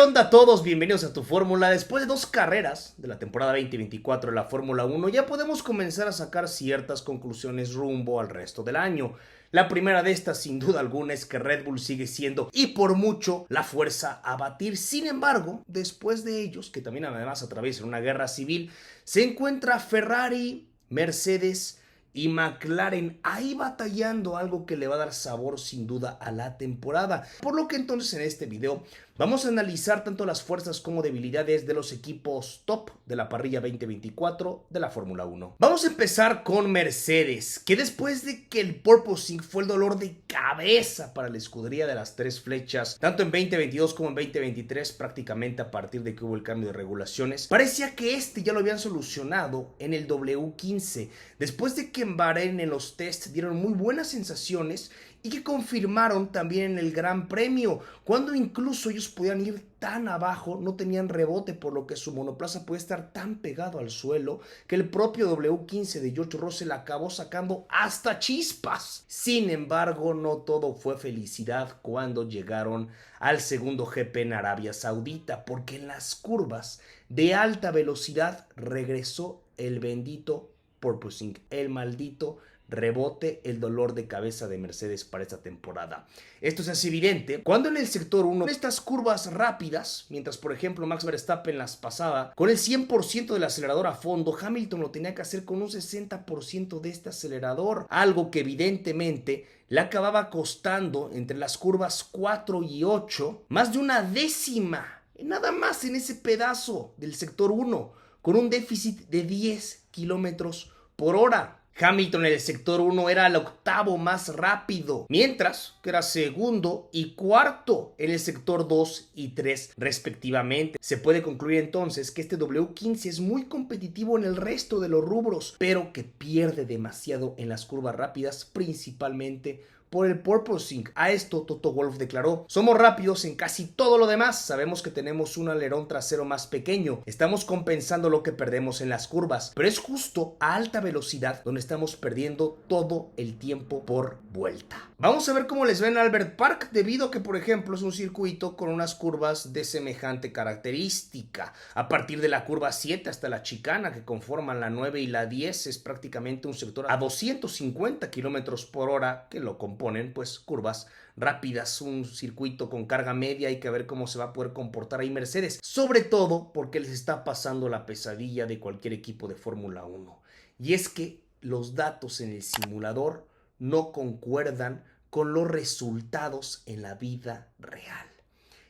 onda a todos? Bienvenidos a tu Fórmula. Después de 2 carreras de la temporada 2024 de la Fórmula 1, ya podemos comenzar a sacar ciertas conclusiones rumbo al resto del año. La primera de estas, sin duda alguna, es que Red Bull sigue siendo, y por mucho, la fuerza a batir. Sin embargo, después de ellos, que también además atraviesan una guerra civil, se encuentra Ferrari, Mercedes y McLaren ahí batallando, algo que le va a dar sabor sin duda a la temporada. Por lo que entonces en este video vamos a analizar tanto las fuerzas como debilidades de los equipos top de la parrilla 2024 de la Fórmula 1. Vamos a empezar con Mercedes, que después de que el porpoising fue el dolor de cabeza para la escudería de las 3 flechas, tanto en 2022 como en 2023, prácticamente a partir de que hubo el cambio de regulaciones, parecía que ya lo habían solucionado en el W15, después de que en Bahrein en los tests dieron muy buenas sensaciones y que confirmaron también en el Gran Premio, cuando incluso ellos podían ir tan abajo, no tenían rebote, por lo que su monoplaza puede estar tan pegado al suelo que el propio W15 de George Russell acabó sacando hasta chispas. Sin embargo, no todo fue felicidad cuando llegaron al segundo GP en Arabia Saudita, porque en las curvas de alta velocidad regresó el bendito porpoising, el maldito rebote, el dolor de cabeza de Mercedes para esta temporada. Esto se hace evidente cuando en el sector 1, en estas curvas rápidas, mientras por ejemplo Max Verstappen las pasaba con el 100% del acelerador a fondo, Hamilton lo tenía que hacer con un 60% de este acelerador, algo que evidentemente le acababa costando entre las curvas 4 y 8 más de una décima, nada más en ese pedazo del sector 1, con un déficit de 10 kilómetros por hora. Hamilton en el sector 1 era el octavo más rápido, mientras que era segundo y cuarto en el sector 2 y 3 respectivamente. Se puede concluir entonces que este W15 es muy competitivo en el resto de los rubros, pero que pierde demasiado en las curvas rápidas, principalmente por el porpoising. A esto Toto Wolff declaró: somos rápidos en casi todo lo demás, sabemos que tenemos un alerón trasero más pequeño, estamos compensando lo que perdemos en las curvas, pero es justo a alta velocidad donde estamos perdiendo todo el tiempo por vuelta. Vamos a ver cómo les va en Albert Park, debido a que por ejemplo es un circuito con unas curvas de semejante característica. A partir de la curva 7 hasta la chicana que conforman la 9 y la 10 es prácticamente un sector a 250 kilómetros por hora que lo componen pues curvas rápidas, un circuito con carga media. Hay que ver cómo se va a poder comportar ahí Mercedes, sobre todo porque les está pasando la pesadilla de cualquier equipo de Fórmula 1, y es que los datos en el simulador no concuerdan con los resultados en la vida real.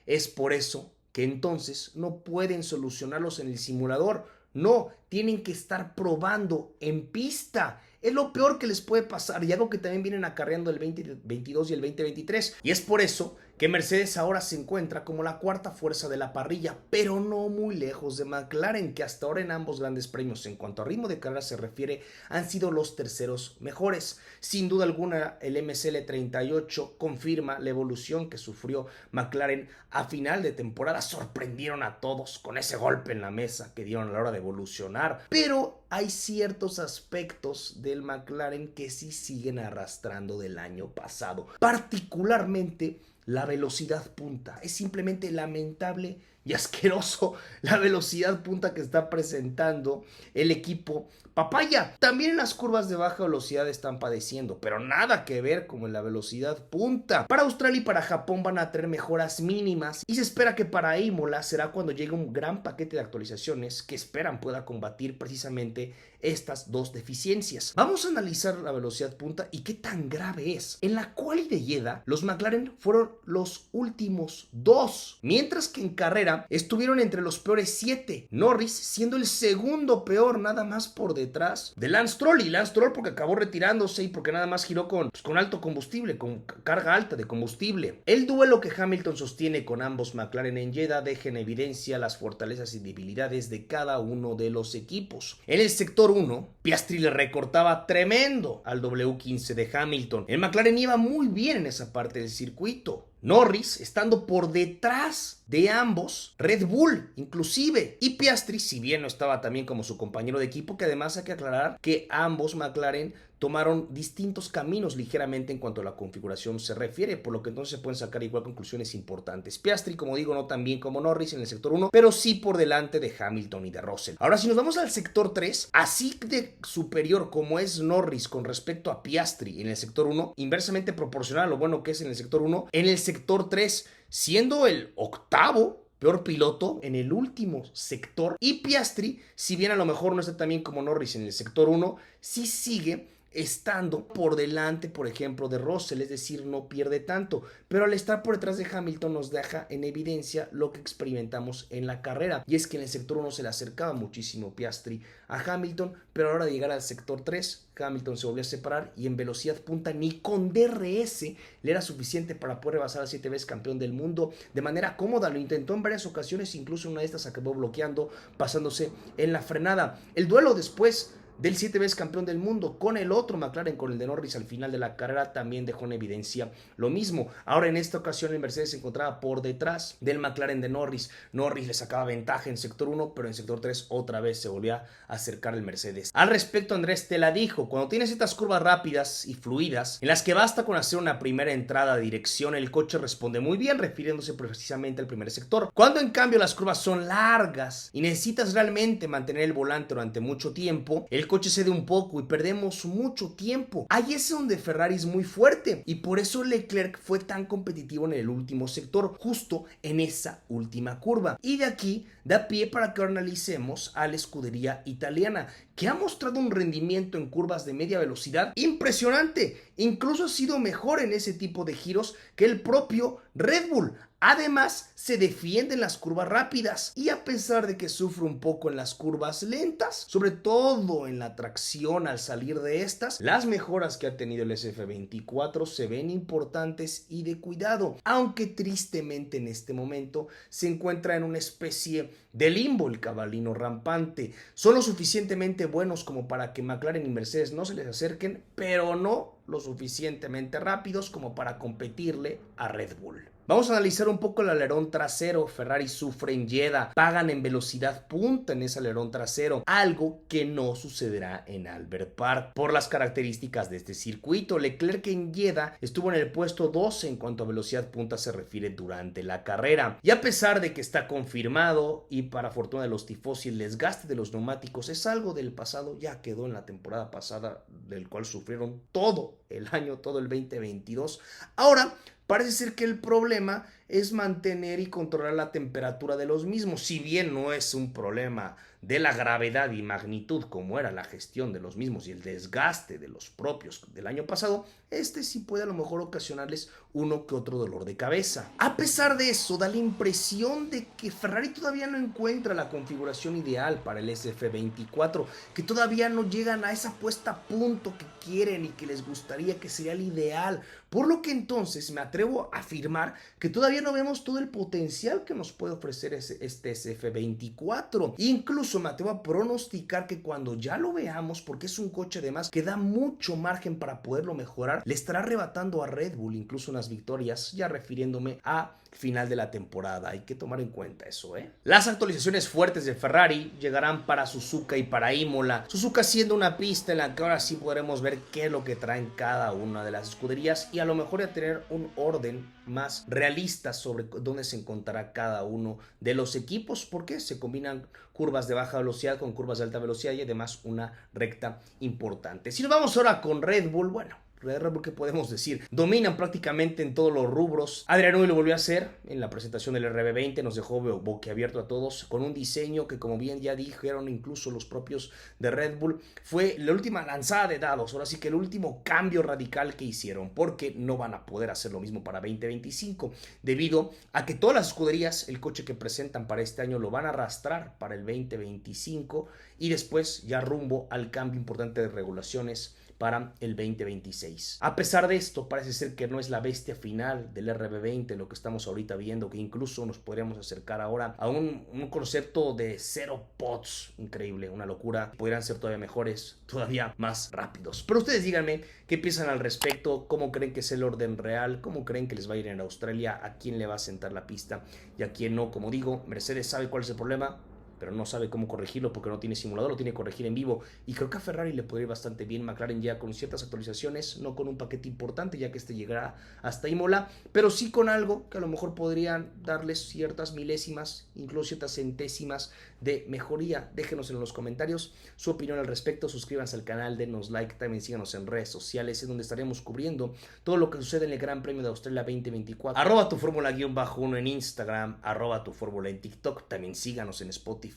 Es por eso que entonces no pueden solucionarlos en el simulador, no, tienen que estar probando en pista. Es lo peor que les puede pasar, y algo que también vienen acarreando el 2022 y el 2023. Y es por eso que Mercedes ahora se encuentra como la cuarta fuerza de la parrilla, pero no muy lejos de McLaren, que hasta ahora en ambos grandes premios, en cuanto a ritmo de carrera se refiere, han sido los terceros mejores. Sin duda alguna, el MSL38 confirma la evolución que sufrió McLaren a final de temporada. Sorprendieron a todos con ese golpe en la mesa que dieron a la hora de evolucionar, pero hay ciertos aspectos del McLaren que sí siguen arrastrando del año pasado, particularmente la velocidad punta. Es simplemente lamentable y asqueroso la velocidad punta que está presentando el equipo papaya. También en las curvas de baja velocidad están padeciendo, pero nada que ver con la velocidad punta. Para Australia y para Japón van a tener mejoras mínimas, y se espera que para Imola será cuando llegue un gran paquete de actualizaciones que esperan pueda combatir precisamente estas dos deficiencias. Vamos a analizar la velocidad punta y qué tan grave es. En la quali de Jeddah, los McLaren fueron los últimos 2, mientras que en carrera estuvieron entre los peores 7, Norris siendo el segundo peor, nada más por detrás de Lance Stroll. Y Lance Stroll porque acabó retirándose y porque nada más giró con alto combustible, con carga alta de combustible. El duelo que Hamilton sostiene con ambos McLaren en Jeddah deja en evidencia las fortalezas y debilidades de cada uno de los equipos. En el sector 1, Piastri le recortaba tremendo al W15 de Hamilton. El McLaren iba muy bien en esa parte del circuito. Norris estando por detrás de ambos, Red Bull inclusive, y Piastri, si bien no estaba también como su compañero de equipo, que además hay que aclarar que ambos McLaren tomaron distintos caminos ligeramente en cuanto a la configuración se refiere, por lo que entonces se pueden sacar igual conclusiones importantes. Piastri, como digo, no tan bien como Norris en el sector 1, pero sí por delante de Hamilton y de Russell. Ahora, si nos vamos al sector 3, así de superior como es Norris con respecto a Piastri en el sector 1, inversamente proporcional a lo bueno que es en el sector 1, en el sector 3, siendo el octavo peor piloto en el último sector, y Piastri, si bien a lo mejor no está tan bien como Norris en el sector 1, sí sigue estando por delante, por ejemplo, de Russell, es decir, no pierde tanto, pero al estar por detrás de Hamilton nos deja en evidencia lo que experimentamos en la carrera, y es que en el sector 1 se le acercaba muchísimo Piastri a Hamilton, pero a la hora de llegar al sector 3, Hamilton se volvió a separar y en velocidad punta ni con DRS le era suficiente para poder rebasar al 7 veces campeón del mundo de manera cómoda. Lo intentó en varias ocasiones, incluso una de estas acabó bloqueando, pasándose en la frenada. El duelo después del 7 veces campeón del mundo con el otro McLaren, con el de Norris al final de la carrera, también dejó en evidencia lo mismo. Ahora en esta ocasión el Mercedes se encontraba por detrás del McLaren de Norris. Norris le sacaba ventaja en sector 1, pero en sector 3 otra vez se volvía a acercar el Mercedes. Al respecto, Andrés te la dijo: cuando tienes estas curvas rápidas y fluidas en las que basta con hacer una primera entrada de dirección, el coche responde muy bien, refiriéndose precisamente al primer sector. Cuando en cambio las curvas son largas y necesitas realmente mantener el volante durante mucho tiempo, el coche cede un poco y perdemos mucho tiempo. Ahí es donde Ferrari es muy fuerte y por eso Leclerc fue tan competitivo en el último sector, justo en esa última curva. Y de aquí da pie para que analicemos a la escudería italiana, que ha mostrado un rendimiento en curvas de media velocidad impresionante. Incluso ha sido mejor en ese tipo de giros que el propio Red Bull. Además, se defiende en las curvas rápidas y a pesar de que sufre un poco en las curvas lentas, sobre todo en la tracción al salir de estas, las mejoras que ha tenido el SF24 se ven importantes y de cuidado, aunque tristemente en este momento se encuentra en una especie de limbo el cabalino rampante. Son lo suficientemente buenos como para que McLaren y Mercedes no se les acerquen, pero no lo suficientemente rápidos como para competirle a Red Bull. Vamos a analizar un poco el alerón trasero. Ferrari sufre en Jeddah, pagan en velocidad punta en ese alerón trasero, algo que no sucederá en Albert Park por las características de este circuito. Leclerc en Jeddah estuvo en el puesto 12 en cuanto a velocidad punta se refiere durante la carrera, y a pesar de que está confirmado y para fortuna de los tifosi el desgaste de los neumáticos es algo del pasado, ya quedó en la temporada pasada, del cual sufrieron todo el año, todo el 2022. Ahora parece ser que el problema es mantener y controlar la temperatura de los mismos. Si bien no es un problema de la gravedad y magnitud como era la gestión de los mismos y el desgaste de los propios del año pasado, este sí puede a lo mejor ocasionarles uno que otro dolor de cabeza. A pesar de eso, da la impresión de que Ferrari todavía no encuentra la configuración ideal para el SF24, que todavía no llegan a esa puesta a punto que quieren y que les gustaría, que sería el ideal. Por lo que entonces me atrevo a afirmar que todavía no vemos todo el potencial que nos puede ofrecer este SF24. Incluso me atrevo a pronosticar que cuando ya lo veamos, porque es un coche además que da mucho margen para poderlo mejorar, le estará arrebatando a Red Bull incluso unas victorias, ya refiriéndome a final de la temporada. Hay que tomar en cuenta eso, Las actualizaciones fuertes de Ferrari llegarán para Suzuka y para Imola. Suzuka siendo una pista en la que ahora sí podremos ver qué es lo que traen cada una de las escuderías y a lo mejor ya tener un orden más realista sobre dónde se encontrará cada uno de los equipos, porque se combinan curvas de baja velocidad con curvas de alta velocidad y además una recta importante. Si nos vamos ahora con Red Bull, bueno, Red Bull, ¿qué podemos decir? Dominan prácticamente en todos los rubros. Adrian Newey lo volvió a hacer en la presentación del RB20, nos dejó boquiabierto a todos con un diseño que, como bien ya dijeron incluso los propios de Red Bull, fue la última lanzada de dados, ahora sí que el último cambio radical que hicieron, porque no van a poder hacer lo mismo para 2025, debido a que todas las escuderías, el coche que presentan para este año lo van a arrastrar para el 2025 y después ya rumbo al cambio importante de regulaciones para el 2026. A pesar de esto, parece ser que no es la bestia final del RB20 lo que estamos ahorita viendo, que incluso nos podríamos acercar ahora a un concepto de 0 pods, increíble, una locura. Podrían ser todavía mejores, todavía más rápidos. Pero ustedes díganme qué piensan al respecto, cómo creen que es el orden real, cómo creen que les va a ir en Australia, a quién le va a sentar la pista y a quién no. Como digo, Mercedes sabe cuál es el problema, pero no sabe cómo corregirlo porque no tiene simulador, lo tiene que corregir en vivo. Y creo que a Ferrari le puede ir bastante bien. McLaren ya con ciertas actualizaciones, no con un paquete importante, ya que este llegará hasta Imola, pero sí con algo que a lo mejor podrían darles ciertas milésimas, incluso ciertas centésimas de mejoría. Déjenos en los comentarios su opinión al respecto, suscríbanse al canal, denos like, también síganos en redes sociales, en donde estaremos cubriendo todo lo que sucede en el Gran Premio de Australia 2024. Arroba tu Fórmula-1 en Instagram, arroba tu Fórmula en TikTok, también síganos en Spotify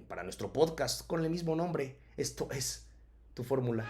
para nuestro podcast con el mismo nombre. Esto es Tu Fórmula.